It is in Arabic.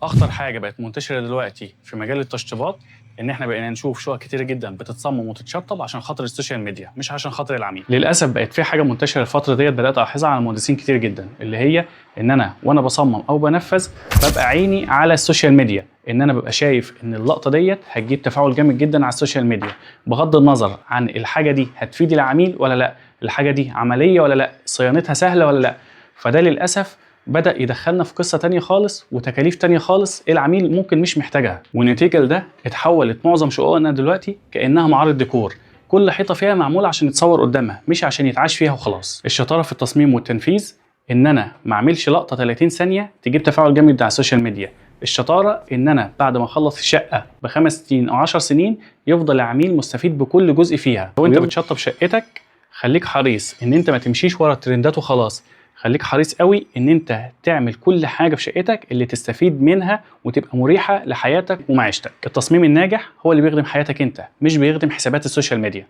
اخطر حاجه بقت منتشره دلوقتي في مجال التشطيبات ان احنا بقينا نشوف شقق كتير جدا بتتصمم وتتشطب عشان خاطر السوشيال ميديا، مش عشان خاطر العميل. للاسف بقت في حاجه منتشره الفتره ديت بدات الاحظها على مهندسين كتير جدا، اللي هي ان انا وانا بصمم او بنفذ ببقى عيني على السوشيال ميديا، ان انا ببقى شايف ان اللقطه ديت هتجيب تفاعل جامد جدا على السوشيال ميديا، بغض النظر عن الحاجه دي هتفيد العميل ولا لا، الحاجه دي عمليه ولا لا، صيانتها سهله ولا لا. فده للاسف بدأ يدخلنا في قصة تانية خالص وتكاليف تانية خالص العميل ممكن مش محتاجها، ونتيجة لده اتحولت معظم شققنا دلوقتي كأنها معارض ديكور، كل حيطة فيها معمولة عشان يتصور قدامها مش عشان يتعاش فيها وخلاص. الشطارة في التصميم والتنفيذ ان انا ما اعملش لقطة 30 ثانية تجيب تفاعل جامد على السوشيال ميديا، الشطارة ان انا بعد ما اخلص الشقة ب5 سنين او 10 سنين يفضل العميل مستفيد بكل جزء فيها. لو انت بتشطب شقتك خليك حريص ان انت ما تمشيش ورا الترندات وخلاص، خليك حريص قوي ان انت تعمل كل حاجه في شقتك اللي تستفيد منها وتبقى مريحه لحياتك ومعيشتك. التصميم الناجح هو اللي بيخدم حياتك انت، مش بيخدم حسابات السوشيال ميديا.